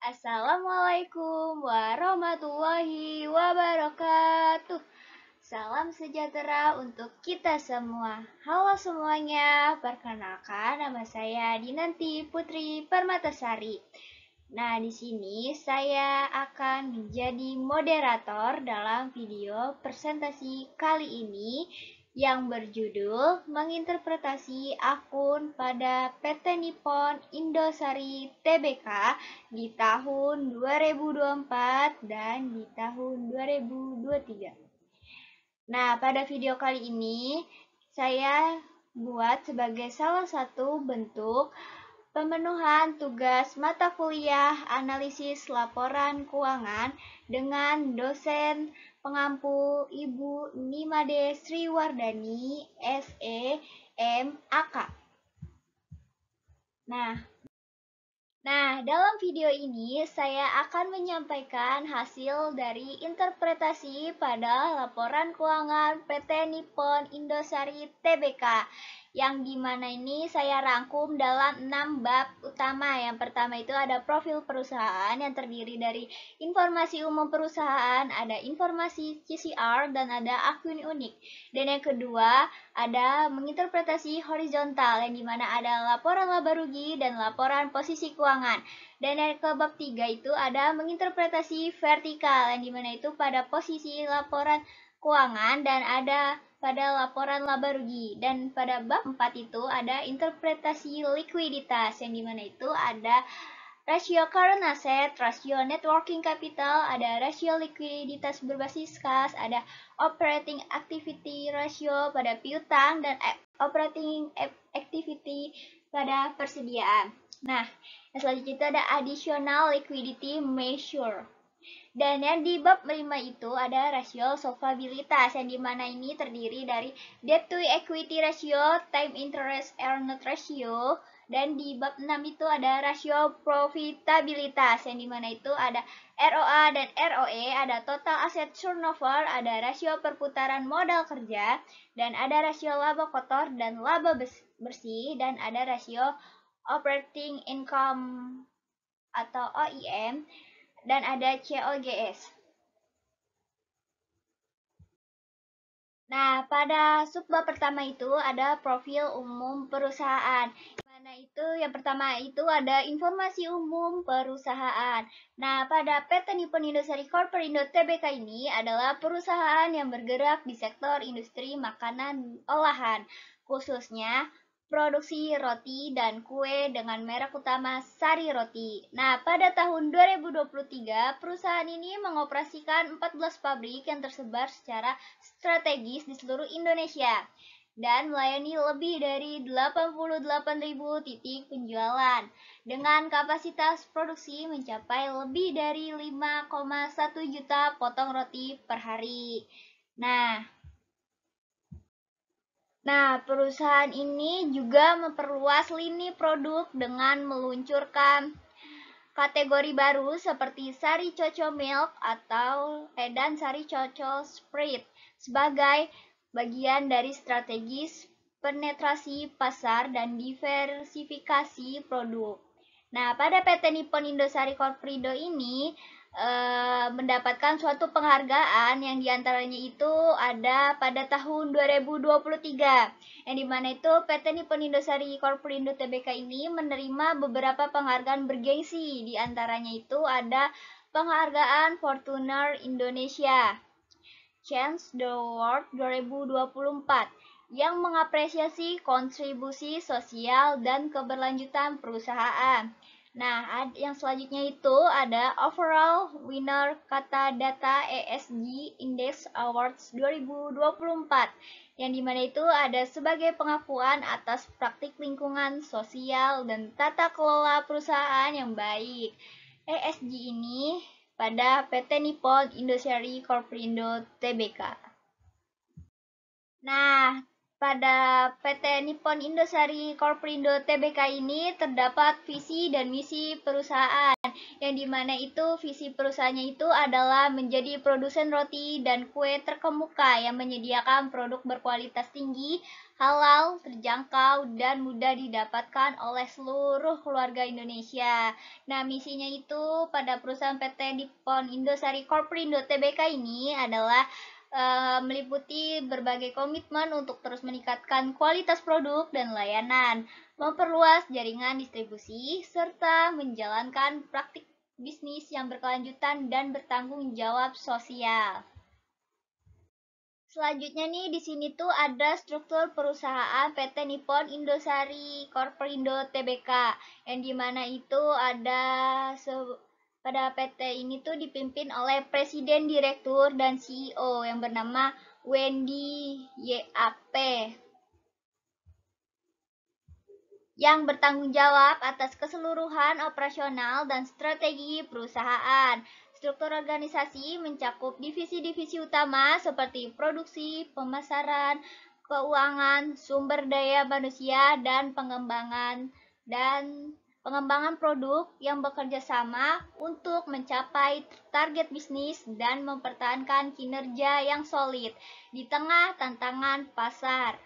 Assalamualaikum warahmatullahi wabarakatuh. Salam sejahtera untuk kita semua. Halo semuanya, perkenalkan nama saya Dinanti Putri Permatasari. Nah, di sini saya akan menjadi moderator dalam video presentasi kali ini yang berjudul menginterpretasi akun pada PT Nippon Indosari Tbk di tahun 2024 dan di tahun 2023. Nah, pada video kali ini saya buat sebagai salah satu bentuk pemenuhan tugas mata kuliah analisis laporan keuangan dengan dosen pengampu Ibu Nimade Sriwardani SEMAK. Nah, dalam video ini saya akan menyampaikan hasil dari interpretasi pada laporan keuangan PT Nippon Indosari Tbk, yang dimana ini saya rangkum dalam 6 bab utama. Yang pertama itu ada profil perusahaan yang terdiri dari informasi umum perusahaan, ada informasi CCR, dan ada akun unik. Dan yang kedua ada menginterpretasi horizontal, yang dimana ada laporan laba rugi dan laporan posisi keuangan. Dan yang ke bab 3 itu ada menginterpretasi vertikal, yang dimana itu pada posisi laporan keuangan dan ada pada laporan laba rugi. Dan pada bab 4 itu ada interpretasi likuiditas, yang dimana itu ada rasio current asset, rasio net working capital, ada rasio likuiditas berbasis kas, ada operating activity ratio pada piutang, dan operating activity pada persediaan. Nah, yang selanjutnya itu ada additional liquidity measure. Dan yang di bab 5 itu ada rasio solvabilitas, yang dimana ini terdiri dari debt to equity ratio, time interest earned ratio, dan di bab 6 itu ada rasio profitabilitas, yang dimana itu ada ROA dan ROE, ada total asset turnover, ada rasio perputaran modal kerja, dan ada rasio laba kotor dan laba bersih, dan ada rasio operating income atau OIM, dan ada COGS. Nah, pada subbab pertama itu ada profil umum perusahaan. Mana itu yang pertama itu ada informasi umum perusahaan. Nah, pada PT Nippon Indosari Corporindo Tbk ini adalah perusahaan yang bergerak di sektor industri makanan olahan, khususnya produksi roti dan kue dengan merek utama Sari Roti. Nah, pada tahun 2023, perusahaan ini mengoperasikan 14 pabrik yang tersebar secara strategis di seluruh Indonesia dan melayani lebih dari 88.000 titik penjualan dengan kapasitas produksi mencapai lebih dari 5,1 juta potong roti per hari. Nah, perusahaan ini juga memperluas lini produk dengan meluncurkan kategori baru seperti Sari Coco Milk dan Sari Coco Spread sebagai bagian dari strategis penetrasi pasar dan diversifikasi produk. Nah, pada PT Nippon Indosari Corporindo ini mendapatkan suatu penghargaan yang diantaranya itu ada pada tahun 2023, yang dimana itu PT Nippon Indosari Corporindo Tbk ini menerima beberapa penghargaan bergengsi, diantaranya itu ada penghargaan Fortuner Indonesia Change the World 2024 yang mengapresiasi kontribusi sosial dan keberlanjutan perusahaan. Nah, yang selanjutnya itu ada Overall Winner Kata Data ESG Index Awards 2024, yang dimana itu ada sebagai pengakuan atas praktik lingkungan sosial dan tata kelola perusahaan yang baik. ESG ini pada PT Nippon Indosari Corporindo Tbk. Nah, pada PT Nippon Indosari Corporindo Tbk ini terdapat visi dan misi perusahaan, yang dimana itu visi perusahaannya itu adalah menjadi produsen roti dan kue terkemuka yang menyediakan produk berkualitas tinggi, halal, terjangkau, dan mudah didapatkan oleh seluruh keluarga Indonesia. Nah, misinya itu pada perusahaan PT Nippon Indosari Corporindo Tbk ini adalah meliputi berbagai komitmen untuk terus meningkatkan kualitas produk dan layanan, memperluas jaringan distribusi, serta menjalankan praktik bisnis yang berkelanjutan dan bertanggung jawab sosial. Selanjutnya nih di sini tuh ada struktur perusahaan PT Nippon Indosari Corporindo Tbk yang dimana itu ada pada PT ini tuh dipimpin oleh Presiden Direktur dan CEO yang bernama Wendy YAP yang bertanggung jawab atas keseluruhan operasional dan strategi perusahaan. Struktur organisasi mencakup divisi-divisi utama seperti produksi, pemasaran, keuangan, sumber daya manusia, dan pengembangan produk yang bekerja sama untuk mencapai target bisnis dan mempertahankan kinerja yang solid di tengah tantangan pasar.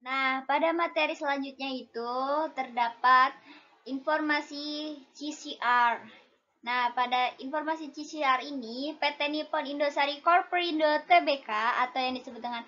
Nah, pada materi selanjutnya itu terdapat informasi CCR. Nah, pada informasi CCR ini, PT Nippon Indosari Corporindo Tbk atau yang disebut dengan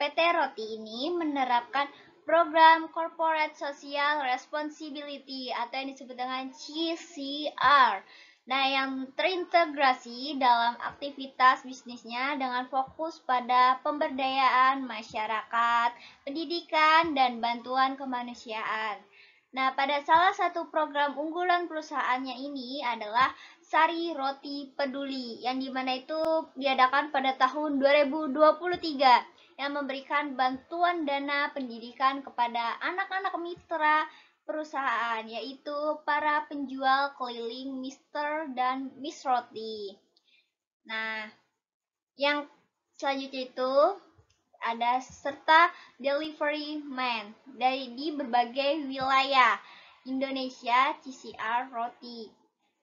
PT Roti ini menerapkan program Corporate Social Responsibility atau yang disebut dengan CCR. Nah, yang terintegrasi dalam aktivitas bisnisnya dengan fokus pada pemberdayaan masyarakat, pendidikan, dan bantuan kemanusiaan. Nah, pada salah satu program unggulan perusahaannya ini adalah Sari Roti Peduli, yang dimana itu diadakan pada tahun 2023, yang memberikan bantuan dana pendidikan kepada anak-anak mitra perusahaan, yaitu para penjual keliling Mr. dan Miss Roti. Nah, yang selanjutnya itu ada serta delivery man dari di berbagai wilayah Indonesia CCR Roti.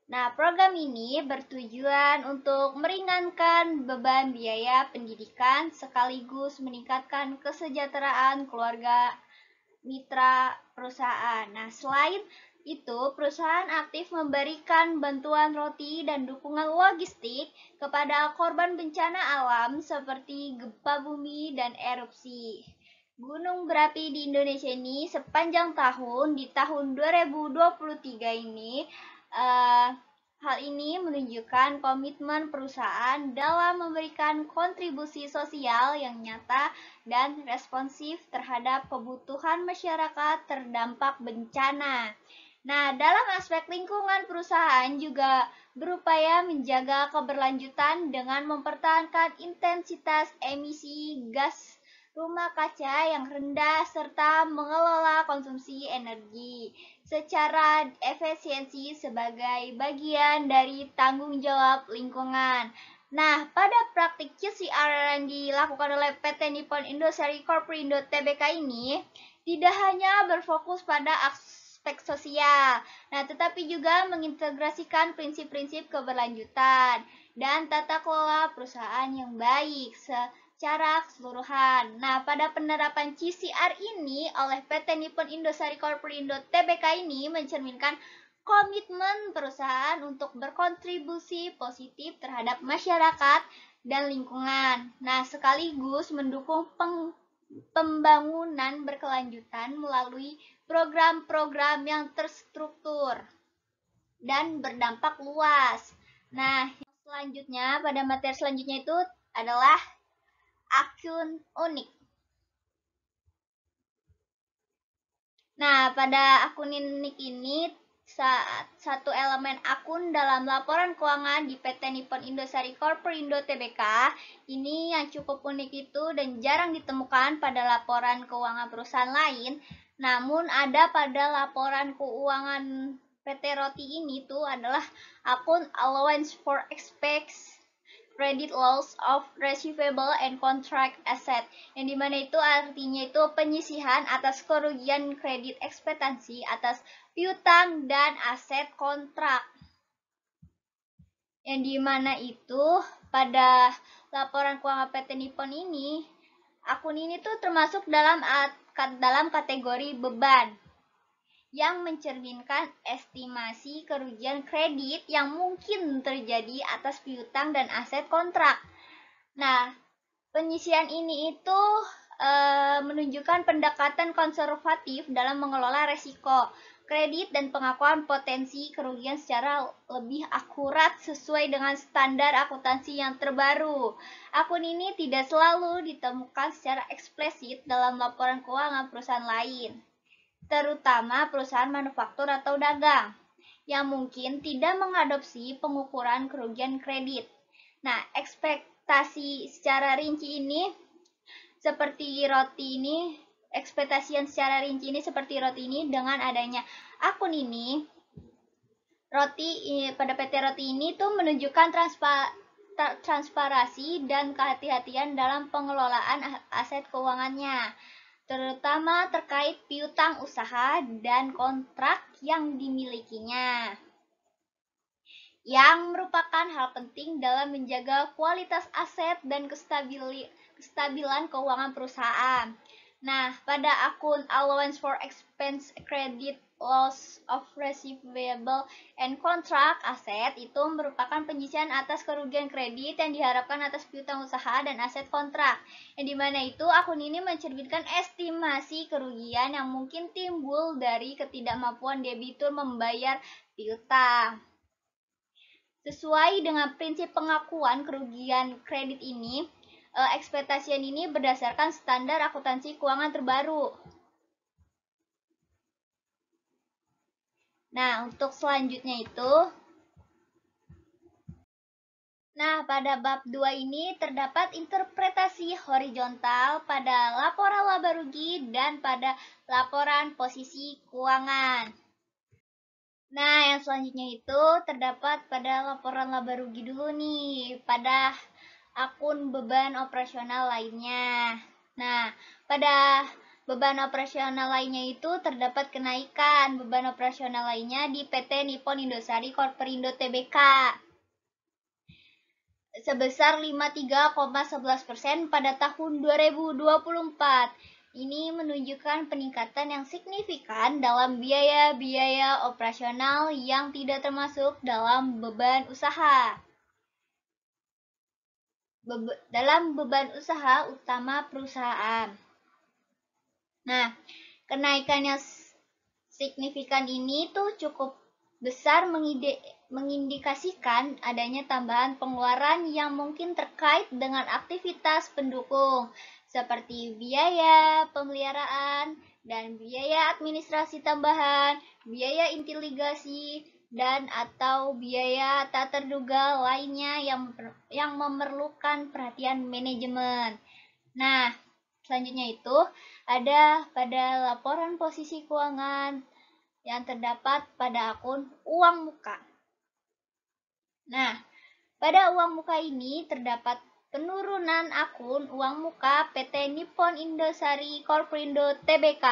Nah, program ini bertujuan untuk meringankan beban biaya pendidikan sekaligus meningkatkan kesejahteraan keluarga mitra perusahaan. Nah, selain itu, perusahaan aktif memberikan bantuan roti dan dukungan logistik kepada korban bencana alam seperti gempa bumi dan erupsi gunung berapi di Indonesia ini sepanjang tahun di tahun 2023 ini. Hal ini menunjukkan komitmen perusahaan dalam memberikan kontribusi sosial yang nyata dan responsif terhadap kebutuhan masyarakat terdampak bencana. Nah, dalam aspek lingkungan perusahaan juga berupaya menjaga keberlanjutan dengan mempertahankan intensitas emisi gas rumah kaca yang rendah serta mengelola konsumsi energi secara efisiensi sebagai bagian dari tanggung jawab lingkungan. Nah, pada praktik CCR yang dilakukan oleh PT Nippon Indosari Corporindo Tbk ini tidak hanya berfokus pada aspek sosial, nah tetapi juga mengintegrasikan prinsip-prinsip keberlanjutan dan tata kelola perusahaan yang baik secara keseluruhan. Nah, pada penerapan CCR ini oleh PT Nippon Indosari Corporindo Tbk ini mencerminkan komitmen perusahaan untuk berkontribusi positif terhadap masyarakat dan lingkungan. Nah, sekaligus mendukung pembangunan berkelanjutan melalui program-program yang terstruktur dan berdampak luas. Nah, selanjutnya pada materi selanjutnya itu adalah akun unik. Nah, pada akun unik ini satu elemen akun dalam laporan keuangan di PT Nippon Indosari Corporindo Tbk ini yang cukup unik itu dan jarang ditemukan pada laporan keuangan perusahaan lain. Namun ada pada laporan keuangan PT Roti ini tuh adalah akun allowance for expense credit loss of receivable and contract asset, yang dimana itu artinya itu penyisihan atas kerugian kredit ekspektasi atas piutang dan aset kontrak, yang dimana itu pada laporan keuangan PT Nippon ini, akun ini tuh termasuk dalam kategori beban yang mencerminkan estimasi kerugian kredit yang mungkin terjadi atas piutang dan aset kontrak. Nah, penyisihan ini itu menunjukkan pendekatan konservatif dalam mengelola resiko kredit dan pengakuan potensi kerugian secara lebih akurat sesuai dengan standar akuntansi yang terbaru. Akun ini tidak selalu ditemukan secara eksplisit dalam laporan keuangan perusahaan lain, terutama perusahaan manufaktur atau dagang, yang mungkin tidak mengadopsi pengukuran kerugian kredit. Nah, ekspektasi secara rinci ini seperti roti ini, ekspektasi yang secara rinci ini seperti roti ini, dengan adanya akun ini, pada PT Roti ini tuh menunjukkan transparansi dan kehati-hatian dalam pengelolaan aset keuangannya, terutama terkait piutang usaha dan kontrak yang dimilikinya, yang merupakan hal penting dalam menjaga kualitas aset dan kestabilan keuangan perusahaan. Nah, pada akun allowance for expense credit loss of receivable and contract asset itu merupakan penyisihan atas kerugian kredit yang diharapkan atas piutang usaha dan aset kontrak, yang dimana itu akun ini mencerminkan estimasi kerugian yang mungkin timbul dari ketidakmampuan debitur membayar piutang. Sesuai dengan prinsip pengakuan kerugian kredit ini, ekspektasian ini berdasarkan standar akuntansi keuangan terbaru. Nah, untuk selanjutnya itu, pada bab 2 ini terdapat interpretasi horizontal pada laporan laba rugi dan pada laporan posisi keuangan. Nah, yang selanjutnya itu terdapat pada laporan laba rugi dulu nih, pada akun beban operasional lainnya. Nah, pada beban operasional lainnya itu terdapat kenaikan beban operasional lainnya di PT Nippon Indosari Corperindo Tbk sebesar 53,11% pada tahun 2024. Ini menunjukkan peningkatan yang signifikan dalam biaya-biaya operasional yang tidak termasuk dalam beban usaha. Dalam beban usaha utama perusahaan. Nah, kenaikan yang signifikan ini tuh cukup besar mengindikasikan adanya tambahan pengeluaran yang mungkin terkait dengan aktivitas pendukung seperti biaya pemeliharaan dan biaya administrasi tambahan, biaya inti dan atau biaya tak terduga lainnya yang memerlukan perhatian manajemen. Nah, selanjutnya itu ada pada laporan posisi keuangan yang terdapat pada akun uang muka. Nah, pada uang muka ini terdapat penurunan akun uang muka PT Nippon Indosari Corperindo Tbk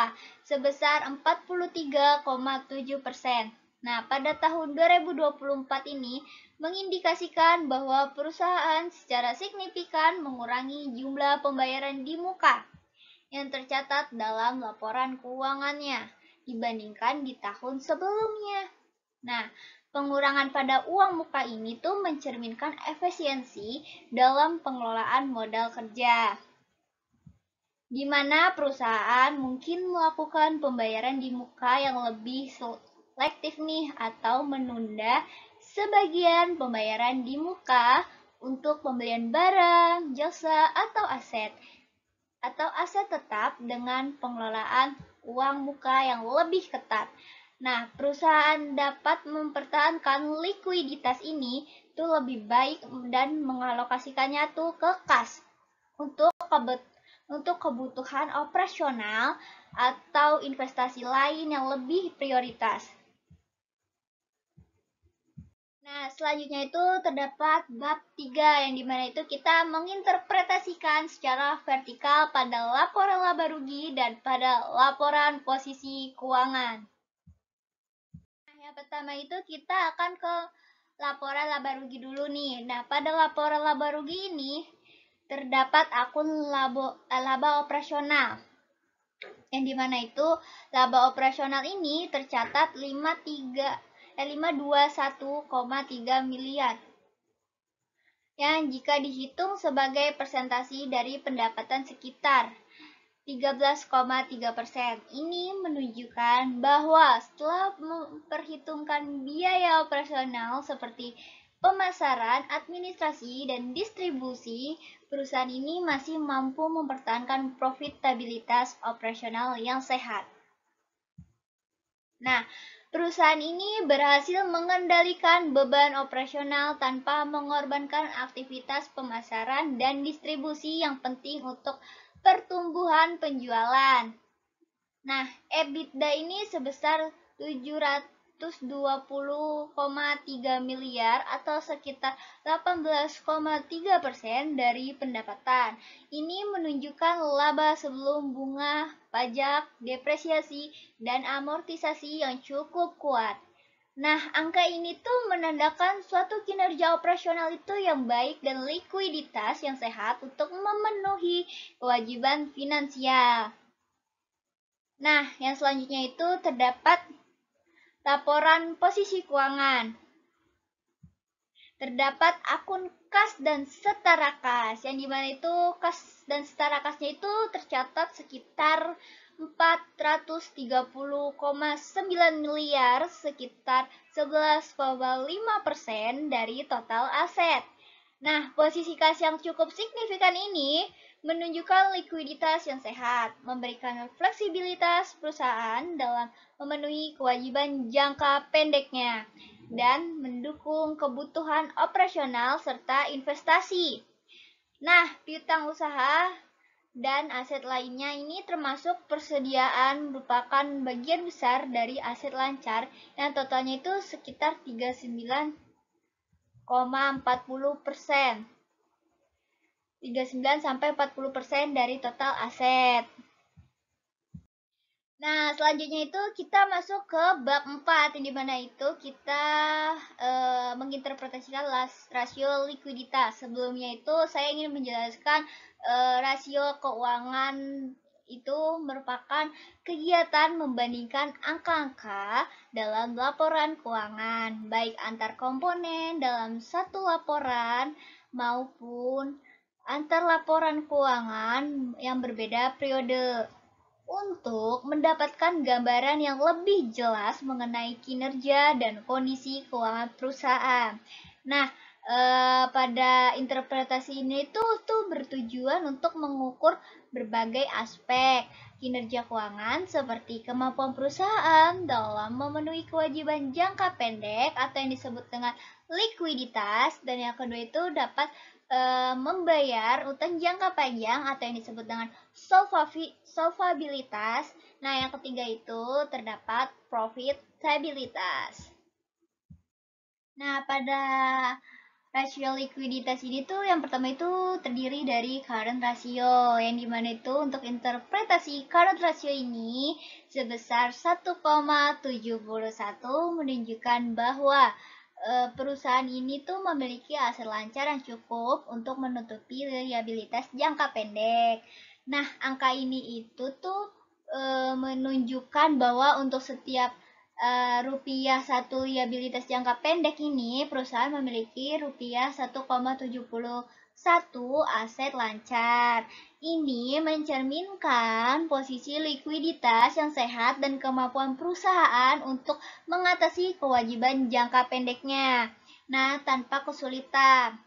sebesar 43,7%. Nah, pada tahun 2024 ini mengindikasikan bahwa perusahaan secara signifikan mengurangi jumlah pembayaran di muka yang tercatat dalam laporan keuangannya dibandingkan di tahun sebelumnya. Nah, pengurangan pada uang muka ini tuh mencerminkan efisiensi dalam pengelolaan modal kerja, di mana perusahaan mungkin melakukan pembayaran di muka yang lebih selektif nih, atau menunda sebagian pembayaran di muka untuk pembelian barang, jasa, atau aset tetap dengan pengelolaan uang muka yang lebih ketat. Nah, perusahaan dapat mempertahankan likuiditas ini tuh lebih baik dan mengalokasikannya tuh ke kas untuk kebutuhan operasional atau investasi lain yang lebih prioritas. Nah, selanjutnya itu terdapat bab 3 yang dimana itu kita menginterpretasikan secara vertikal pada laporan laba rugi dan pada laporan posisi keuangan. Nah, yang pertama itu kita akan ke laporan laba rugi dulu nih. Nah, pada laporan laba rugi ini terdapat akun laba operasional. Yang dimana itu laba operasional ini tercatat 521,3 miliar. Yang jika dihitung sebagai persentasi dari pendapatan sekitar 13,3%. Ini menunjukkan bahwa setelah memperhitungkan biaya operasional seperti pemasaran, administrasi, dan distribusi, perusahaan ini masih mampu mempertahankan profitabilitas operasional yang sehat. Nah, perusahaan ini berhasil mengendalikan beban operasional tanpa mengorbankan aktivitas pemasaran dan distribusi yang penting untuk pertumbuhan penjualan. Nah, EBITDA ini sebesar 720,3 miliar atau sekitar 18,3% dari pendapatan. Ini menunjukkan laba sebelum bunga, pajak, depresiasi, dan amortisasi yang cukup kuat. Nah, angka ini tuh menandakan suatu kinerja operasional itu yang baik dan likuiditas yang sehat untuk memenuhi kewajiban finansial. Nah, yang selanjutnya itu terdapat laporan posisi keuangan. Terdapat akun kas dan setara kas, yang dimana itu kas dan setara kasnya itu tercatat sekitar 430,9 miliar, sekitar 11,5% dari total aset. Nah, posisi kas yang cukup signifikan ini menunjukkan likuiditas yang sehat, memberikan fleksibilitas perusahaan dalam memenuhi kewajiban jangka pendeknya, dan mendukung kebutuhan operasional serta investasi. Nah, piutang usaha dan aset lainnya ini termasuk persediaan merupakan bagian besar dari aset lancar yang totalnya itu sekitar 39,40%. 39-40% dari total aset. Nah, selanjutnya itu kita masuk ke bab 4, yang dimana itu kita menginterpretasikan rasio likuiditas. Sebelumnya itu saya ingin menjelaskan rasio keuangan itu merupakan kegiatan membandingkan angka-angka dalam laporan keuangan, baik antar komponen dalam satu laporan maupun antar laporan keuangan yang berbeda periode, untuk mendapatkan gambaran yang lebih jelas mengenai kinerja dan kondisi keuangan perusahaan. Nah, pada interpretasi ini tuh bertujuan untuk mengukur berbagai aspek kinerja keuangan seperti kemampuan perusahaan dalam memenuhi kewajiban jangka pendek atau yang disebut dengan likuiditas, dan yang kedua itu dapat membayar utang jangka panjang atau yang disebut dengan solvabilitas. Nah, yang ketiga itu terdapat profitabilitas. Nah, pada rasio likuiditas ini tuh yang pertama itu terdiri dari current ratio, yang dimana itu untuk interpretasi current ratio ini sebesar 1,71 menunjukkan bahwa perusahaan ini tuh memiliki aset lancar yang cukup untuk menutupi liabilitas jangka pendek. Nah, angka ini itu tuh menunjukkan bahwa untuk setiap rupiah satu liabilitas jangka pendek ini, perusahaan memiliki rupiah 1,71 aset lancar. Ini mencerminkan posisi likuiditas yang sehat dan kemampuan perusahaan untuk mengatasi kewajiban jangka pendeknya. Nah, tanpa kesulitan.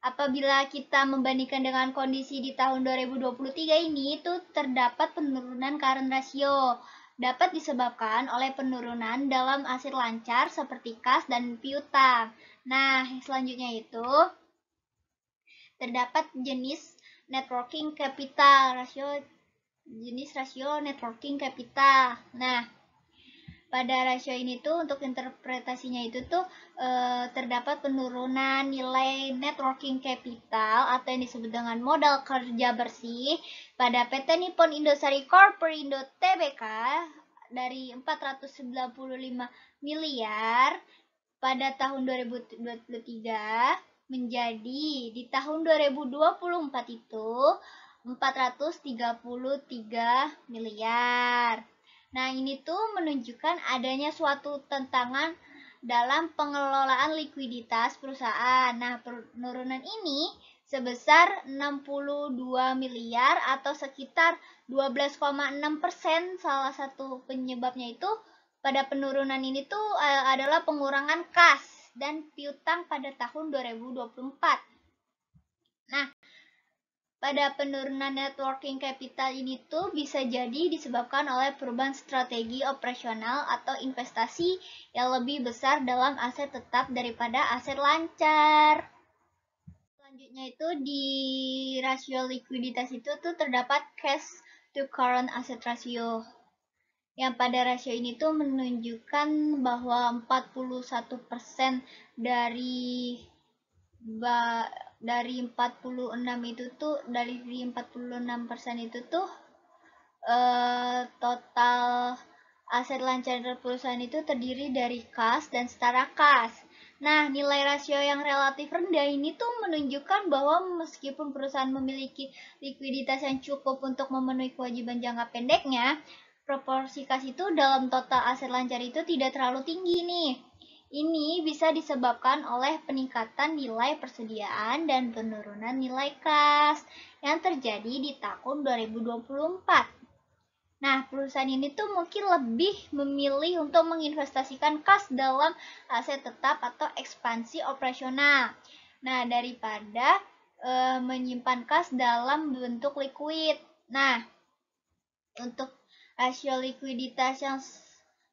Apabila kita membandingkan dengan kondisi di tahun 2023 ini, itu terdapat penurunan current ratio. Dapat disebabkan oleh penurunan dalam aset lancar seperti kas dan piutang. Nah, selanjutnya itu terdapat jenis networking capital, jenis rasio networking capital. Nah, Pada rasio ini tuh untuk interpretasinya itu tuh terdapat penurunan nilai net working capital atau yang disebut dengan modal kerja bersih pada PT Nippon Indosari Corporindo Tbk dari 495 miliar pada tahun 2023 menjadi di tahun 2024 itu 433 miliar. Nah, ini tuh menunjukkan adanya suatu tantangan dalam pengelolaan likuiditas perusahaan. Nah, penurunan ini sebesar 62 miliar atau sekitar 12,6%. Salah satu penyebabnya itu pada penurunan ini tuh adalah pengurangan kas dan piutang pada tahun 2024. Nah, pada penurunan net working capital ini tuh bisa jadi disebabkan oleh perubahan strategi operasional atau investasi yang lebih besar dalam aset tetap daripada aset lancar. Selanjutnya itu di rasio likuiditas itu tuh terdapat cash to current asset ratio. Yang pada rasio ini tuh menunjukkan bahwa 41% dari 46 itu tuh dari 46% itu tuh total aset lancar perusahaan itu terdiri dari kas dan setara kas. Nah, nilai rasio yang relatif rendah ini tuh menunjukkan bahwa meskipun perusahaan memiliki likuiditas yang cukup untuk memenuhi kewajiban jangka pendeknya, proporsi kas itu dalam total aset lancar itu tidak terlalu tinggi nih. Ini bisa disebabkan oleh peningkatan nilai persediaan dan penurunan nilai kas yang terjadi di tahun 2024. Nah, perusahaan ini tuh mungkin lebih memilih untuk menginvestasikan kas dalam aset tetap atau ekspansi operasional. Nah, daripada menyimpan kas dalam bentuk likuid. Nah, untuk rasio likuiditas yang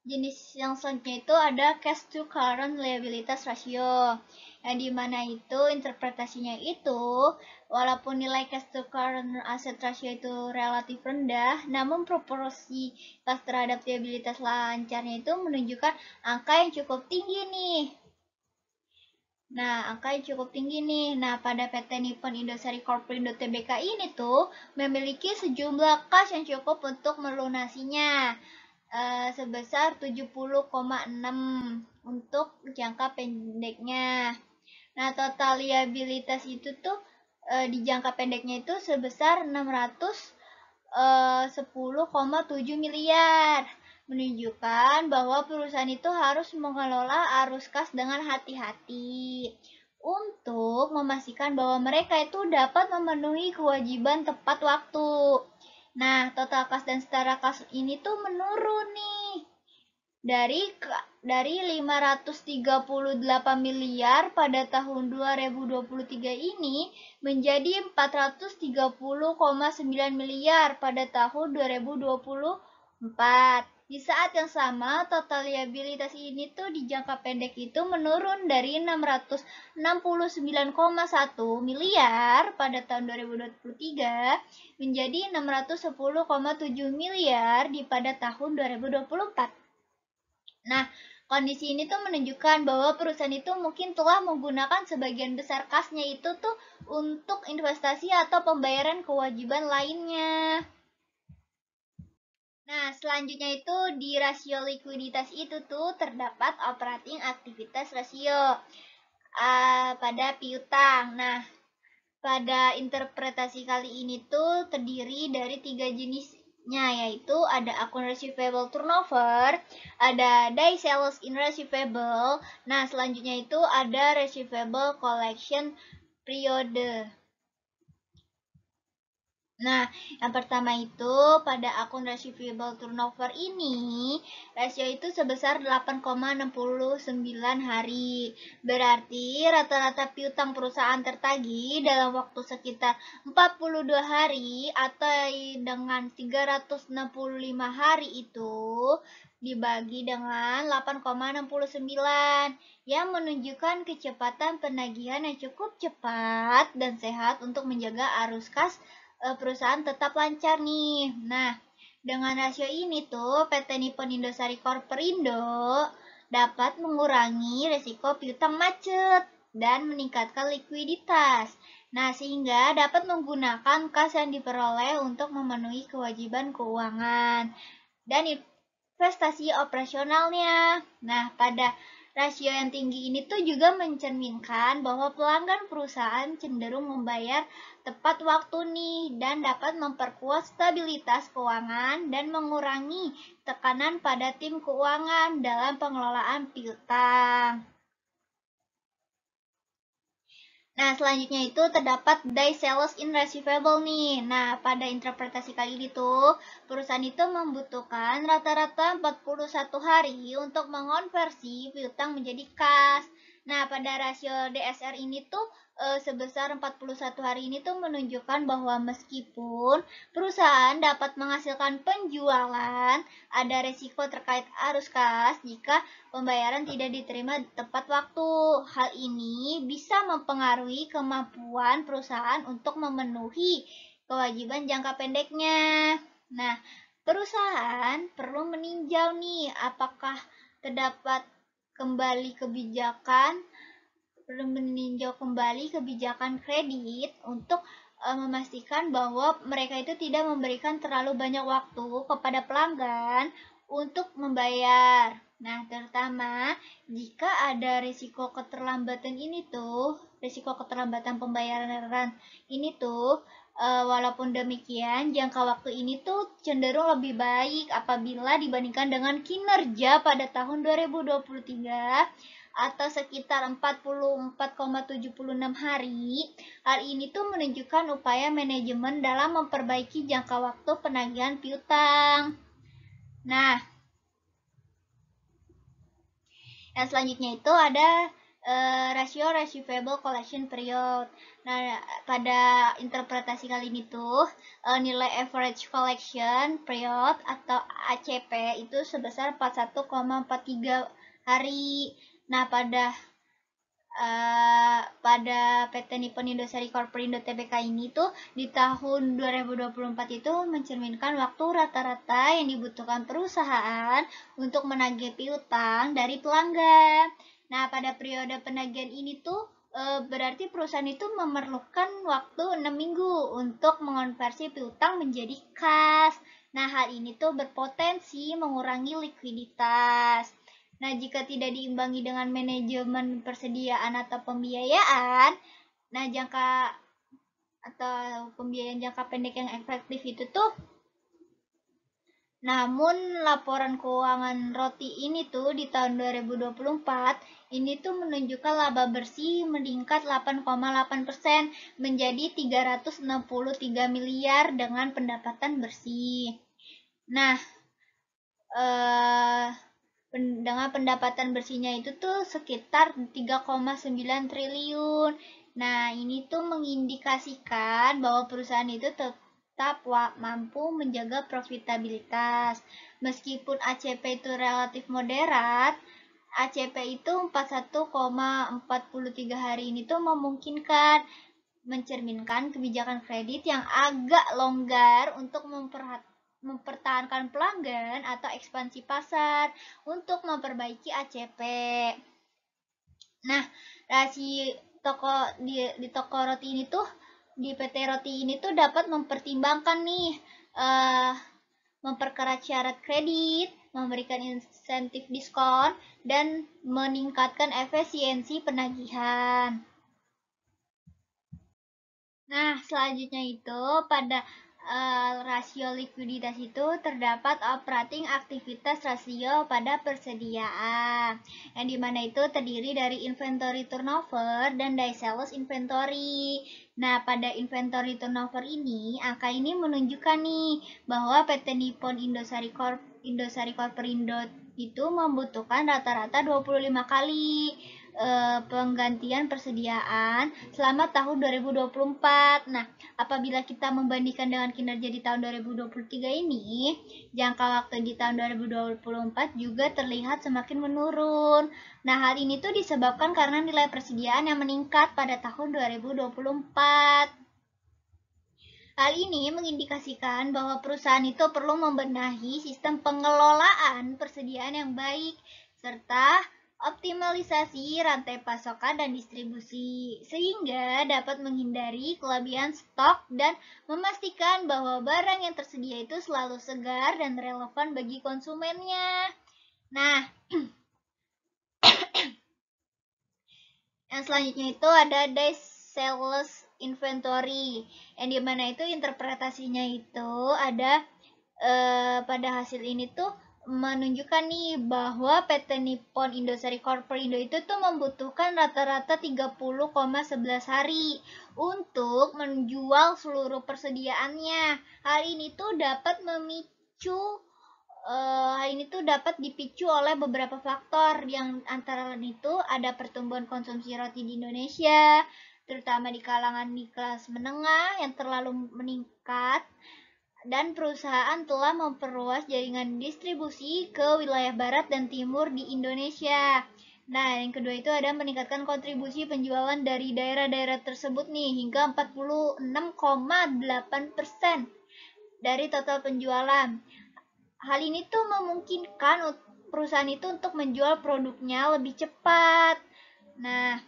jenis yang selanjutnya itu ada cash to current liabilities ratio, yang dimana itu interpretasinya itu walaupun nilai cash to current asset ratio itu relatif rendah, namun proporsi kas terhadap liabilitas lancarnya itu menunjukkan angka yang cukup tinggi nih. Nah, angka yang cukup tinggi nih. Nah, pada PT Nippon Indosari Corporindo Tbk ini tuh memiliki sejumlah kas yang cukup untuk melunasinya. Sebesar 70,6 untuk jangka pendeknya. Nah, total liabilitas itu tuh di jangka pendeknya itu sebesar 610,7 miliar. Menunjukkan bahwa perusahaan itu harus mengelola arus kas dengan hati-hati untuk memastikan bahwa mereka itu dapat memenuhi kewajiban tepat waktu. Nah, total kas dan setara kas ini tuh menurun nih. Dari 538 miliar pada tahun 2023 ini menjadi 430,9 miliar pada tahun 2024. Di saat yang sama, total liabilitas ini tuh di jangka pendek itu menurun dari 669,1 miliar pada tahun 2023 menjadi 610,7 miliar pada tahun 2024. Nah, kondisi ini tuh menunjukkan bahwa perusahaan itu mungkin telah menggunakan sebagian besar kasnya itu tuh untuk investasi atau pembayaran kewajiban lainnya. Nah, selanjutnya itu di rasio likuiditas itu tuh terdapat operating aktivitas rasio pada piutang. Nah, pada interpretasi kali ini tuh terdiri dari 3 jenisnya, yaitu ada akun receivable turnover, ada day sales in receivable. Nah, selanjutnya itu ada receivable collection period. Nah, yang pertama itu pada akun receivable turnover ini, rasio itu sebesar 8,69 hari. Berarti rata-rata piutang perusahaan tertagih dalam waktu sekitar 42 hari atau dengan 365 hari itu dibagi dengan 8,69 yang menunjukkan kecepatan penagihan yang cukup cepat dan sehat untuk menjaga arus kas perusahaan tetap lancar nih. Nah, Dengan rasio ini tuh, PT Nippon Indosari Corporindo dapat mengurangi risiko piutang macet dan meningkatkan likuiditas. Nah, sehingga dapat menggunakan kas yang diperoleh untuk memenuhi kewajiban keuangan dan investasi operasionalnya. Nah, pada rasio yang tinggi ini tuh juga mencerminkan bahwa pelanggan perusahaan cenderung membayar tepat waktu nih dan dapat memperkuat stabilitas keuangan dan mengurangi tekanan pada tim keuangan dalam pengelolaan piutang. Nah, selanjutnya itu terdapat days sales in receivable nih. Nah, pada interpretasi kali ini tuh, perusahaan itu membutuhkan rata-rata 41 hari untuk mengonversi piutang menjadi kas. Nah, pada rasio DSR ini tuh sebesar 41 hari ini tuh menunjukkan bahwa meskipun perusahaan dapat menghasilkan penjualan, ada resiko terkait arus kas jika pembayaran tidak diterima tepat waktu. Hal ini bisa mempengaruhi kemampuan perusahaan untuk memenuhi kewajiban jangka pendeknya. Nah, perusahaan perlu meninjau nih apakah terdapat kebijakan kredit untuk memastikan bahwa mereka itu tidak memberikan terlalu banyak waktu kepada pelanggan untuk membayar. Nah, terutama jika ada risiko keterlambatan pembayaran ini tuh, walaupun demikian, jangka waktu ini tuh cenderung lebih baik apabila dibandingkan dengan kinerja pada tahun 2023 atau sekitar 44,76 hari. Hal ini tuh menunjukkan upaya manajemen dalam memperbaiki jangka waktu penagihan piutang. Nah, yang selanjutnya itu ada rasio receivable collection period. Nah, pada interpretasi kali ini tuh nilai average collection period atau ACP itu sebesar 41,43 hari. Nah, pada PT Nippon Indosari Corporindo Tbk ini tuh di tahun 2024 itu mencerminkan waktu rata-rata yang dibutuhkan perusahaan untuk menagih piutang dari pelanggan. Nah, pada periode penagihan ini tuh berarti perusahaan itu memerlukan waktu 6 minggu untuk mengonversi piutang menjadi kas. Nah, hal ini tuh berpotensi mengurangi likuiditas. Nah, jika tidak diimbangi dengan manajemen persediaan atau pembiayaan, nah pembiayaan jangka pendek yang efektif itu tuh, namun laporan keuangan Roti ini tuh di tahun 2024 ini tuh menunjukkan laba bersih meningkat 8,8% menjadi 363 miliar dengan pendapatan bersih. Nah, dengan pendapatan bersihnya itu tuh sekitar 3,9 triliun. Nah, ini tuh mengindikasikan bahwa perusahaan itu tetap mampu menjaga profitabilitas. Meskipun ACP itu relatif moderat, ACP itu 41,43 hari ini tuh memungkinkan mencerminkan kebijakan kredit yang agak longgar untuk mempertahankan pelanggan atau ekspansi pasar untuk memperbaiki ACP. Nah, di toko roti ini tuh di PT Roti ini tuh dapat mempertimbangkan nih memperkerat syarat kredit, memberikan insentif diskon, dan meningkatkan efisiensi penagihan. Nah, selanjutnya itu pada rasio likuiditas itu terdapat operating aktivitas rasio pada persediaan, yang dimana itu terdiri dari inventory turnover dan days sales inventory. Nah, pada inventory turnover ini, angka ini menunjukkan nih bahwa PT Nippon Indosari Corporindo itu membutuhkan rata-rata 25 kali penggantian persediaan selama tahun 2024. Nah, apabila kita membandingkan dengan kinerja di tahun 2023 ini, jangka waktu di tahun 2024 juga terlihat semakin menurun. Nah, hal ini tuh disebabkan karena nilai persediaan yang meningkat pada tahun 2024. Hal ini mengindikasikan bahwa perusahaan itu perlu membenahi sistem pengelolaan persediaan yang baik serta optimalisasi rantai pasokan dan distribusi sehingga dapat menghindari kelebihan stok dan memastikan bahwa barang yang tersedia itu selalu segar dan relevan bagi konsumennya. Nah, yang selanjutnya itu ada days sales inventory, yang dimana itu interpretasinya itu ada pada hasil ini tuh menunjukkan nih bahwa PT Nippon Indosari Corporindo itu tuh membutuhkan rata-rata 30,11 hari untuk menjual seluruh persediaannya. Hal ini tuh dapat memicu hal ini tuh dapat dipicu oleh beberapa faktor yang antara lain itu ada pertumbuhan konsumsi roti di Indonesia, terutama di kalangan di kelas menengah yang terlalu meningkat, dan perusahaan telah memperluas jaringan distribusi ke wilayah barat dan timur di Indonesia. Nah, yang kedua itu ada meningkatkan kontribusi penjualan dari daerah-daerah tersebut nih hingga 46,8% dari total penjualan. Hal ini tuh memungkinkan perusahaan itu untuk menjual produknya lebih cepat. Nah,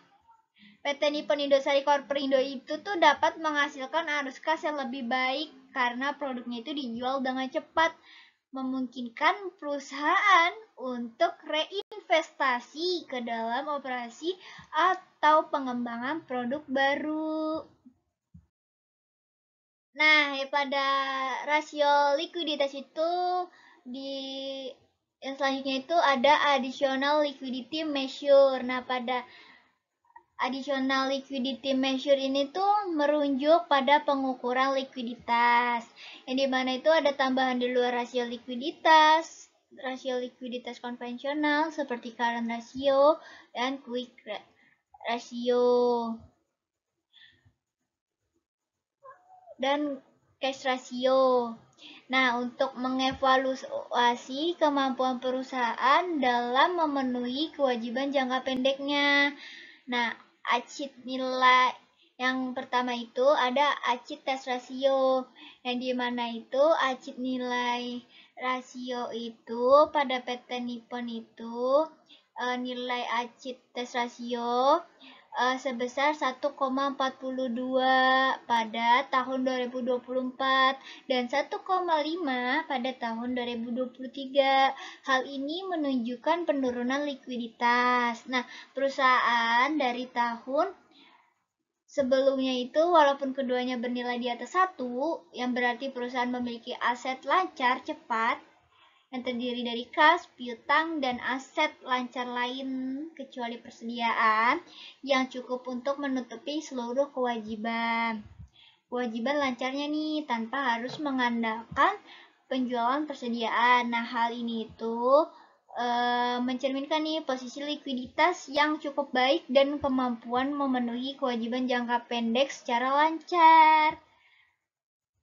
PT Nippon Indosari Corporindo itu tuh dapat menghasilkan arus kas yang lebih baik karena produknya itu dijual dengan cepat, memungkinkan perusahaan untuk reinvestasi ke dalam operasi atau pengembangan produk baru. Nah, pada rasio likuiditas itu di yang selanjutnya itu ada additional liquidity measure. Nah, pada additional liquidity measure ini tuh merujuk pada pengukuran likuiditas. Yang dimana itu ada tambahan di luar rasio likuiditas konvensional seperti current ratio dan quick ratio. Dan cash ratio. Nah, untuk mengevaluasi kemampuan perusahaan dalam memenuhi kewajiban jangka pendeknya. Nah, ACIT nilai yang pertama itu ada ACIT test ratio, yang dimana itu ACIT nilai rasio itu pada PT Nippon itu nilai ACIT test rasio sebesar 1,42 pada tahun 2024 dan 1,5 pada tahun 2023. Hal ini menunjukkan penurunan likuiditas. Nah, perusahaan dari tahun sebelumnya itu walaupun keduanya bernilai di atas 1, yang berarti perusahaan memiliki aset lancar cepat yang terdiri dari kas, piutang, dan aset lancar lain kecuali persediaan yang cukup untuk menutupi seluruh kewajiban. Kewajiban lancarnya nih tanpa harus mengandalkan penjualan persediaan. Nah, hal ini itu mencerminkan nih posisi likuiditas yang cukup baik dan kemampuan memenuhi kewajiban jangka pendek secara lancar.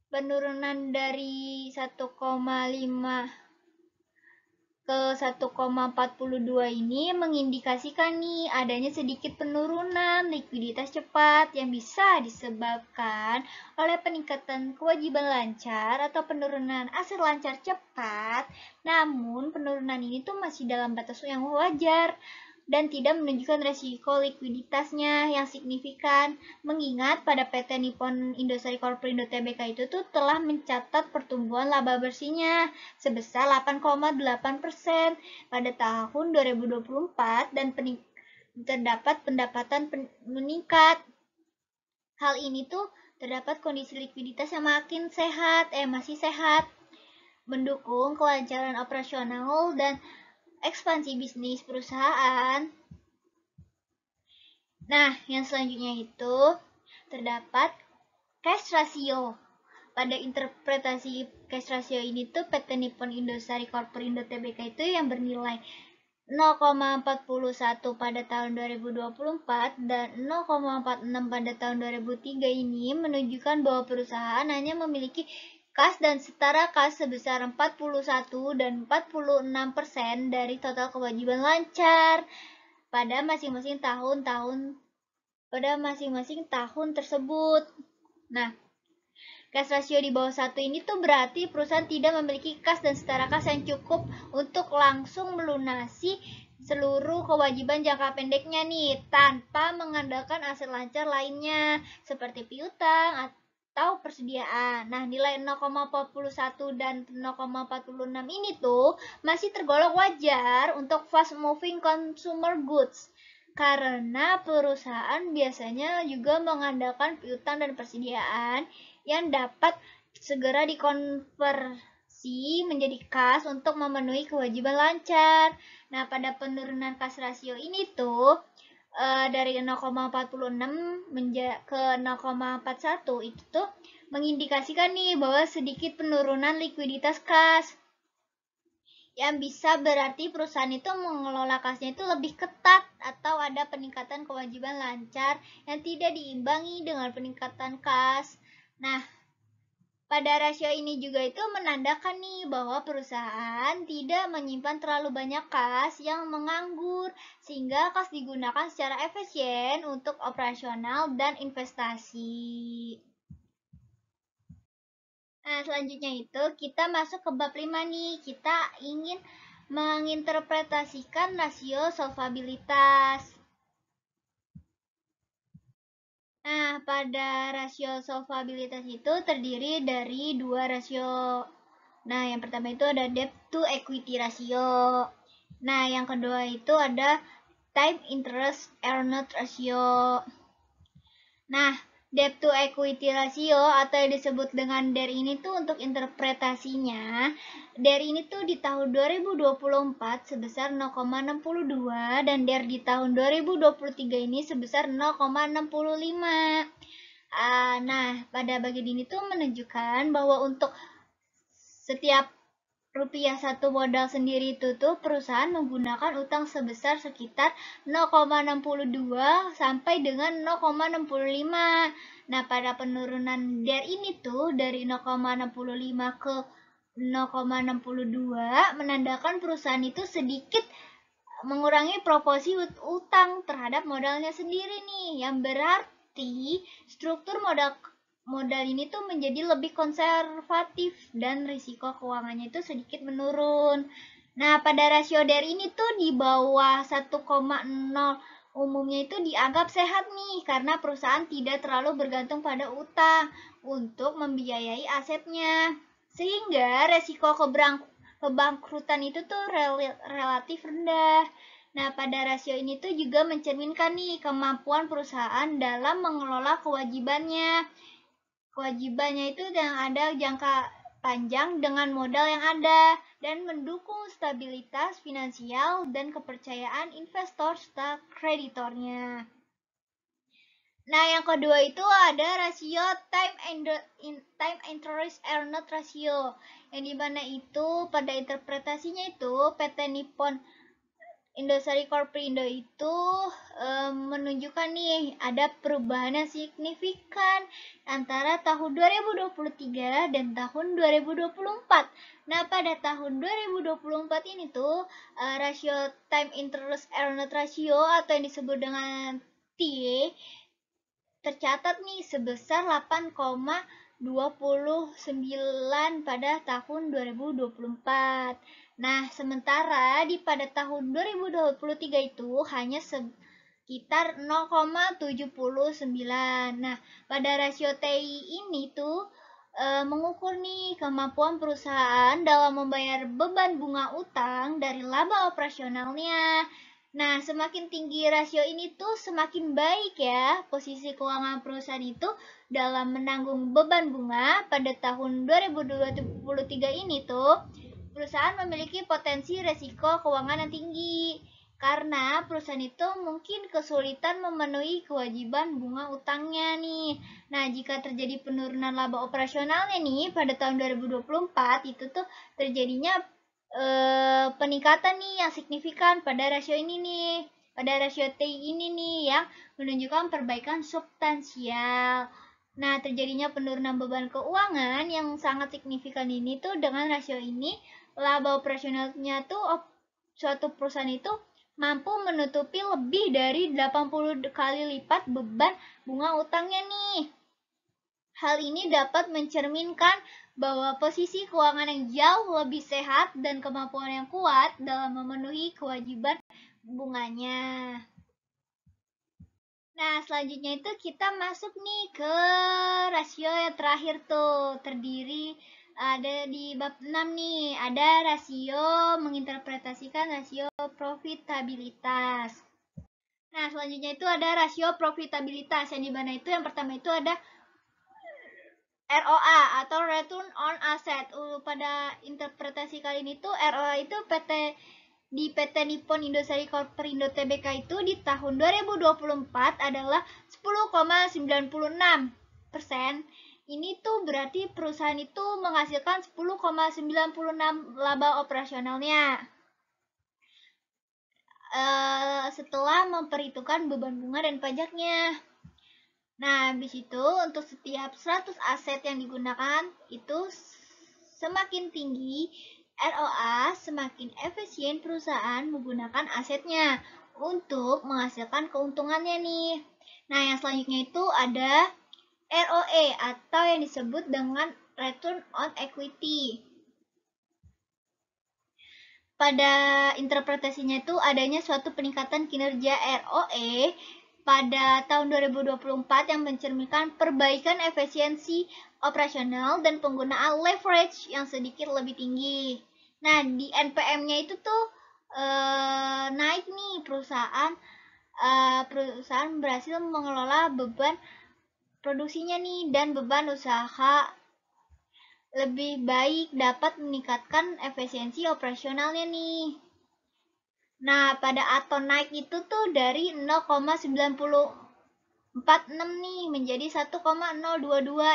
Penurunan dari 1,5 ke 1,42 ini mengindikasikan nih adanya sedikit penurunan likuiditas cepat yang bisa disebabkan oleh peningkatan kewajiban lancar atau penurunan aset lancar cepat. Namun penurunan ini tuh masih dalam batas yang wajar dan tidak menunjukkan resiko likuiditasnya yang signifikan, mengingat pada PT Nippon Indosari Corporindo Tbk itu tuh telah mencatat pertumbuhan laba bersihnya sebesar 8,8% pada tahun 2024 dan terdapat pendapatan meningkat. Hal ini tuh terdapat kondisi likuiditas yang masih sehat, mendukung kelancaran operasional dan ekspansi bisnis perusahaan. Nah, yang selanjutnya itu terdapat cash ratio. Pada interpretasi cash ratio ini tuh PT Nippon Indosari Corporindo Tbk itu yang bernilai 0,41 pada tahun 2024 dan 0,46 pada tahun 2003 ini menunjukkan bahwa perusahaan hanya memiliki kas dan setara kas sebesar 41 dan 46% dari total kewajiban lancar pada masing-masing tahun tersebut. Nah, Cash ratio di bawah 1 ini tuh berarti perusahaan tidak memiliki kas dan setara kas yang cukup untuk langsung melunasi seluruh kewajiban jangka pendeknya nih, tanpa mengandalkan aset lancar lainnya seperti piutang atau persediaan. Nah, nilai 0,41 dan 0,46 ini tuh masih tergolong wajar untuk fast moving consumer goods. Karena perusahaan biasanya juga mengandalkan piutang dan persediaan yang dapat segera dikonversi menjadi kas untuk memenuhi kewajiban lancar. Nah, pada penurunan kas rasio ini tuh dari 0,46 ke 0,41 itu tuh mengindikasikan nih bahwa sedikit penurunan likuiditas kas. Yang bisa berarti perusahaan itu mengelola kasnya itu lebih ketat atau ada peningkatan kewajiban lancar yang tidak diimbangi dengan peningkatan kas. Nah, pada rasio ini juga itu menandakan nih bahwa perusahaan tidak menyimpan terlalu banyak kas yang menganggur sehingga kas digunakan secara efisien untuk operasional dan investasi. Nah, selanjutnya itu kita masuk ke bab 5 nih. Kita ingin menginterpretasikan rasio solvabilitas. Nah, pada rasio solvabilitas itu terdiri dari dua rasio. Nah, yang pertama itu ada debt to equity ratio. Nah, yang kedua itu ada time interest earned ratio. Nah, debt to equity ratio atau yang disebut dengan DER ini tuh untuk interpretasinya, DER ini tuh di tahun 2024 sebesar 0,62 dan DER di tahun 2023 ini sebesar 0,65. Nah, pada bagian ini tuh menunjukkan bahwa untuk setiap rupiah satu modal sendiri itu tuh perusahaan menggunakan utang sebesar sekitar 0,62 sampai dengan 0,65. Nah, pada penurunan DER ini tuh dari 0,65 ke 0,62 menandakan perusahaan itu sedikit mengurangi proporsi utang terhadap modalnya sendiri nih, yang berarti struktur modal ini tuh menjadi lebih konservatif dan risiko keuangannya itu sedikit menurun. Nah, pada rasio DER ini tuh di bawah 1,0 umumnya itu dianggap sehat nih karena perusahaan tidak terlalu bergantung pada utang untuk membiayai asetnya. Sehingga resiko kebangkrutan itu tuh relatif rendah. Nah, pada rasio ini tuh juga mencerminkan nih kemampuan perusahaan dalam mengelola kewajibannya. Kewajibannya itu yang ada jangka panjang dengan modal yang ada dan mendukung stabilitas finansial dan kepercayaan investor serta kreditornya. Nah, yang kedua itu ada rasio time interest earned ratio, yang dimana itu pada interpretasinya itu PT Nippon Indosari Corpindo itu menunjukkan nih ada perubahan yang signifikan antara tahun 2023 dan tahun 2024. Nah, pada tahun 2024 ini tuh rasio time interest earned ratio atau yang disebut dengan TIE tercatat nih sebesar 8,29 pada tahun 2024. Nah, sementara pada tahun 2023 itu hanya sekitar 0,79. Nah, pada rasio TI ini tuh mengukur nih kemampuan perusahaan dalam membayar beban bunga utang dari laba operasionalnya. Nah, semakin tinggi rasio ini tuh semakin baik ya posisi keuangan perusahaan itu dalam menanggung beban bunga pada tahun 2023 ini tuh perusahaan memiliki potensi resiko keuangan yang tinggi karena perusahaan itu mungkin kesulitan memenuhi kewajiban bunga utangnya nih. Nah, jika terjadi penurunan laba operasionalnya nih pada tahun 2024 itu tuh terjadinya peningkatan nih yang signifikan pada rasio ini nih. Pada rasio TI ini nih yang menunjukkan perbaikan substansial. Nah, terjadinya penurunan beban keuangan yang sangat signifikan ini tuh dengan rasio ini laba operasionalnya tuh suatu perusahaan itu mampu menutupi lebih dari 80 kali lipat beban bunga utangnya nih. Hal ini dapat mencerminkan bahwa posisi keuangan yang jauh lebih sehat dan kemampuan yang kuat dalam memenuhi kewajiban bunganya. Nah, selanjutnya itu kita masuk nih ke rasio yang terakhir tuh, terdiri ada di bab 6 nih, ada rasio menginterpretasikan rasio profitabilitas. Nah, selanjutnya itu ada rasio profitabilitas, yang dimana itu yang pertama itu ada ROA atau Return on Asset. Pada interpretasi kali ini tuh ROA itu di PT Nippon Indosari Corperindo Tbk itu di tahun 2024 adalah 10,96%. Ini tuh berarti perusahaan itu menghasilkan 10,96 laba operasionalnya. Setelah memperhitungkan beban bunga dan pajaknya. Nah, habis itu untuk setiap 100 aset yang digunakan itu semakin tinggi ROA, semakin efisien perusahaan menggunakan asetnya untuk menghasilkan keuntungannya nih. Nah, yang selanjutnya itu ada ROE atau yang disebut dengan Return on Equity. Pada interpretasinya itu adanya suatu peningkatan kinerja ROE pada tahun 2024 yang mencerminkan perbaikan efisiensi operasional dan penggunaan leverage yang sedikit lebih tinggi. Nah, di NPM-nya itu tuh naik nih, perusahaan berhasil mengelola beban produksinya nih dan beban usaha lebih baik, dapat meningkatkan efisiensi operasionalnya nih. Nah, pada ato naik itu tuh dari 0,9046 nih menjadi 1,022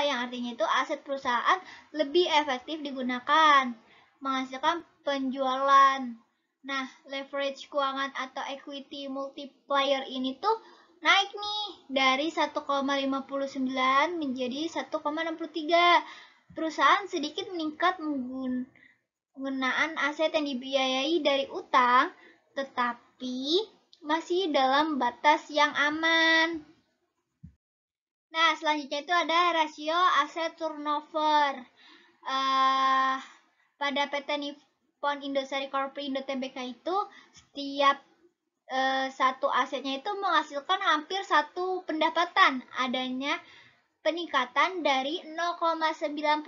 yang artinya itu aset perusahaan lebih efektif digunakan, menghasilkan penjualan. Nah, leverage keuangan atau equity multiplier ini tuh naik nih dari 1,59 menjadi 1,63. Perusahaan sedikit meningkat penggunaan aset yang dibiayai dari utang, tetapi masih dalam batas yang aman. Nah, selanjutnya itu ada rasio aset turnover. Pada PT Nippon Indosari Corperindo Tbk itu setiap satu asetnya itu menghasilkan hampir satu pendapatan. Adanya peningkatan dari 0,99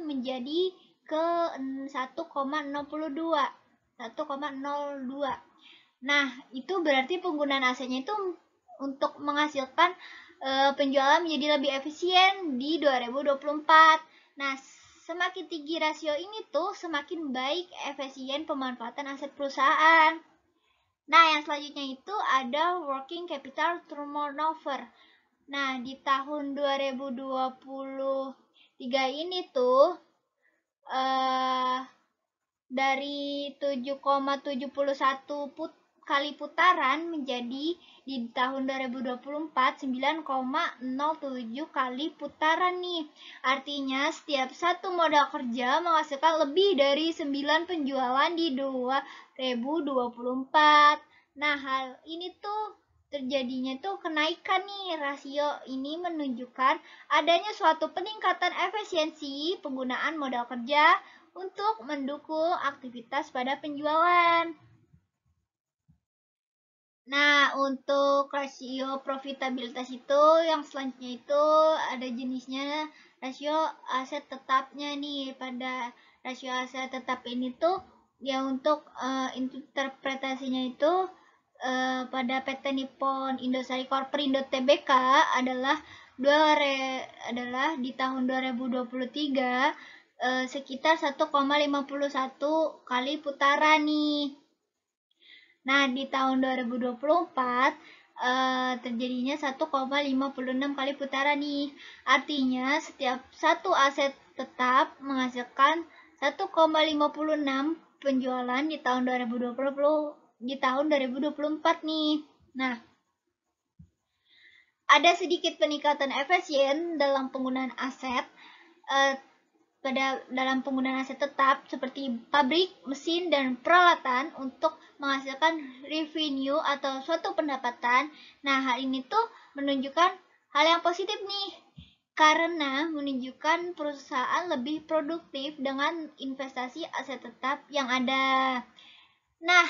menjadi ke 1,02. Nah, itu berarti penggunaan asetnya itu untuk menghasilkan penjualan menjadi lebih efisien di 2024. Nah, semakin tinggi rasio ini tuh semakin baik efisien pemanfaatan aset perusahaan. Nah, yang selanjutnya itu ada working capital turnover. Nah, di tahun 2023 ini tuh dari 7,71 kali putaran menjadi di tahun 2024 9,07 kali putaran nih. Artinya setiap satu modal kerja menghasilkan lebih dari 9 penjualan di 2024. Nah, hal ini tuh terjadinya tuh kenaikan nih rasio ini menunjukkan adanya suatu peningkatan efisiensi penggunaan modal kerja untuk mendukung aktivitas pada penjualan. Nah, untuk rasio profitabilitas itu yang selanjutnya itu ada jenisnya rasio aset tetapnya nih. Pada rasio aset tetap ini tuh ya untuk interpretasinya itu pada PT Nippon Indosari Corperindo Tbk adalah di tahun 2023 sekitar 1,51 kali putaran nih. Nah, di tahun 2024 terjadinya 1,56 kali putaran nih. Artinya setiap satu aset tetap menghasilkan 1,56 penjualan di tahun 2024 nih. Nah, ada sedikit peningkatan efisien dalam penggunaan aset dalam penggunaan aset tetap seperti pabrik, mesin, dan peralatan untuk menghasilkan revenue atau suatu pendapatan. Nah, hal ini tuh menunjukkan hal yang positif nih. karena menunjukkan perusahaan lebih produktif dengan investasi aset tetap yang ada. Nah,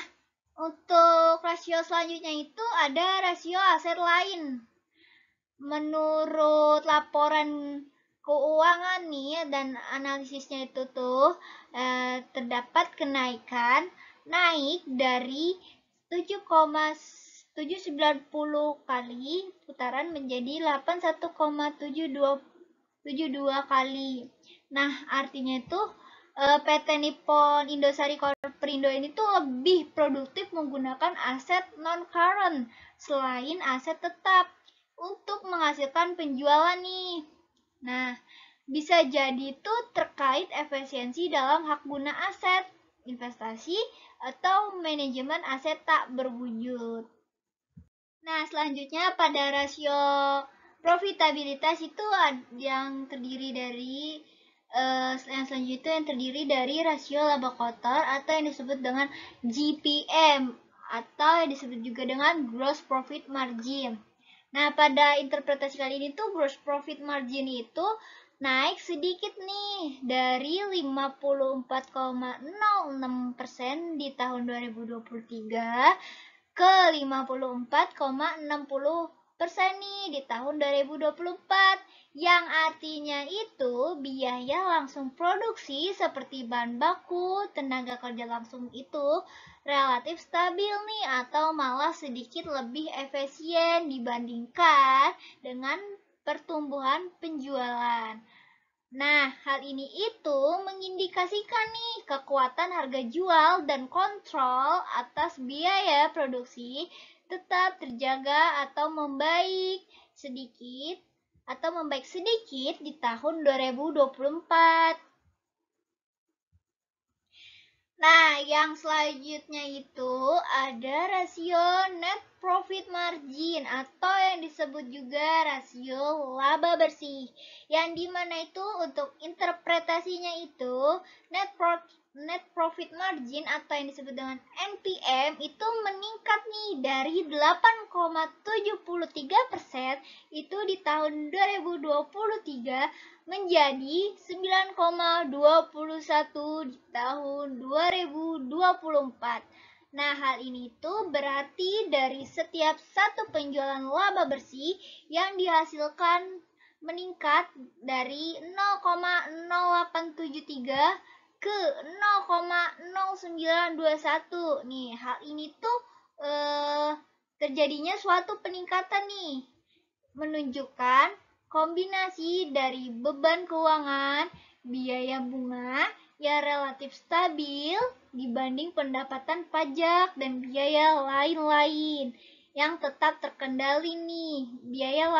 untuk rasio selanjutnya itu ada rasio aset lain. Menurut laporan keuangan nih dan analisisnya itu terdapat kenaikan naik dari 7,790 kali putaran menjadi 81,72 kali. Nah, artinya itu PT Nippon Indosari Perindo ini tuh lebih produktif menggunakan aset non-current selain aset tetap untuk menghasilkan penjualan nih. Nah, bisa jadi itu terkait efisiensi dalam hak guna aset, investasi, atau manajemen aset tak berwujud. Nah, selanjutnya pada rasio profitabilitas itu yang terdiri dari rasio laba kotor atau yang disebut dengan GPM atau yang disebut juga dengan gross profit margin. Nah, pada interpretasi kali ini tuh gross profit margin itu naik sedikit nih dari 54,06% di tahun 2023 ke 54,60% nih di tahun 2024, yang artinya itu biaya langsung produksi seperti bahan baku, tenaga kerja langsung itu relatif stabil nih atau malah sedikit lebih efisien dibandingkan dengan pertumbuhan penjualan. Nah, hal ini itu mengindikasikan nih kekuatan harga jual dan kontrol atas biaya produksi tetap terjaga atau membaik sedikit di tahun 2024. Nah, yang selanjutnya itu ada rasio net profit margin atau yang disebut juga rasio laba bersih. Yang dimana itu untuk interpretasinya itu net profit margin atau yang disebut dengan NPM itu meningkat nih dari 8,73% itu di tahun 2023 menjadi 9,21 di tahun 2024. Nah, hal ini tuh berarti dari setiap satu penjualan laba bersih yang dihasilkan meningkat dari 0,0873 ke 0,0921. Nih, hal ini tuh terjadinya suatu peningkatan nih, menunjukkan kombinasi dari beban keuangan, biaya bunga yang relatif stabil dibanding pendapatan pajak dan biaya lain-lain yang tetap terkendali nih. Biaya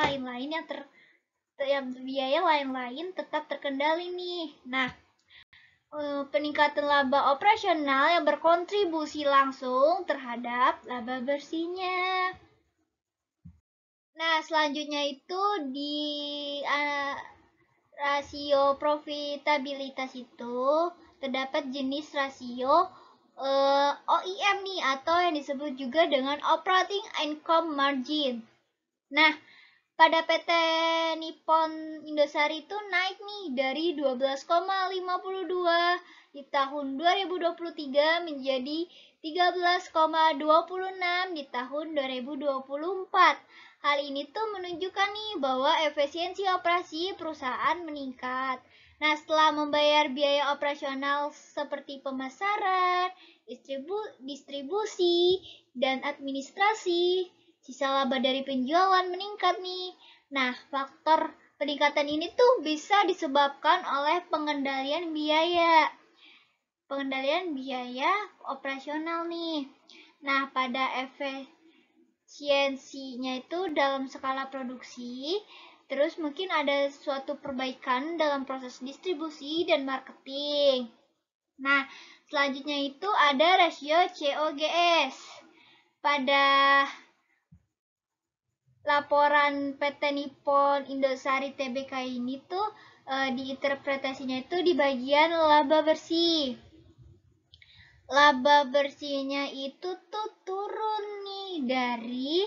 lain-lain tetap terkendali nih. Nah, peningkatan laba operasional yang berkontribusi langsung terhadap laba bersihnya. Nah, selanjutnya itu di rasio profitabilitas itu terdapat jenis rasio OIM nih atau yang disebut juga dengan operating income margin. Nah, pada PT Nippon Indosari itu naik nih dari 12,52 di tahun 2023 menjadi 13,26 di tahun 2024. Hal ini tuh menunjukkan nih bahwa efisiensi operasi perusahaan meningkat. Nah, setelah membayar biaya operasional seperti pemasaran, distribusi, dan administrasi, sisa laba dari penjualan meningkat nih. Nah, faktor peningkatan ini tuh bisa disebabkan oleh pengendalian biaya operasional nih. Nah, pada efisiensinya itu dalam skala produksi, terus mungkin ada suatu perbaikan dalam proses distribusi dan marketing. Nah, selanjutnya itu ada rasio COGS. Pada laporan PT Nippon Indosari Tbk ini tuh diinterpretasinya itu di bagian laba bersih. Laba bersihnya itu tuh turun nih dari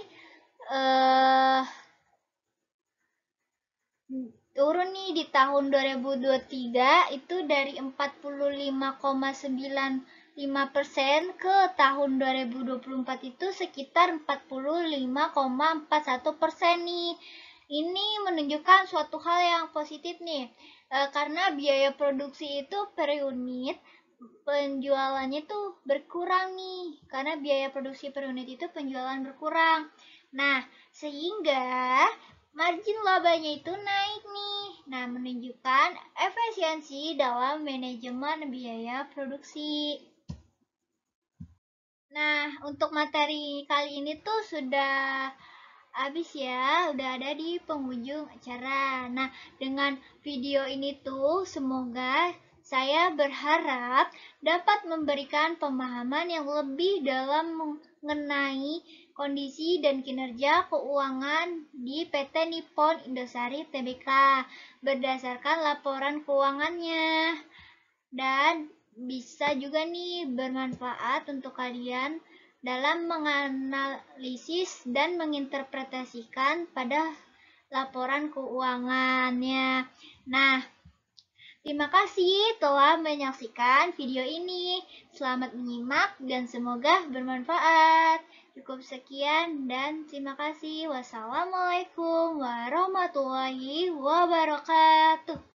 turun nih di tahun 2023 itu dari 45,95% ke tahun 2024 itu sekitar 45,41% nih. Ini menunjukkan suatu hal yang positif nih, karena biaya produksi itu per unit penjualannya tuh berkurang nih, karena biaya produksi per unit itu penjualan berkurang. Nah, sehingga margin labanya itu naik nih. Nah, menunjukkan efisiensi dalam manajemen biaya produksi. Nah, untuk materi kali ini tuh sudah habis ya, udah ada di penghujung acara. Nah, dengan video ini tuh semoga saya berharap dapat memberikan pemahaman yang lebih dalam mengenai kondisi dan kinerja keuangan di PT Nippon Indosari Tbk berdasarkan laporan keuangannya. Dan bisa juga nih bermanfaat untuk kalian dalam menganalisis dan menginterpretasikan pada laporan keuangannya. Nah, terima kasih telah menyaksikan video ini. Selamat menyimak dan semoga bermanfaat. Cukup sekian dan terima kasih. Wassalamualaikum warahmatullahi wabarakatuh.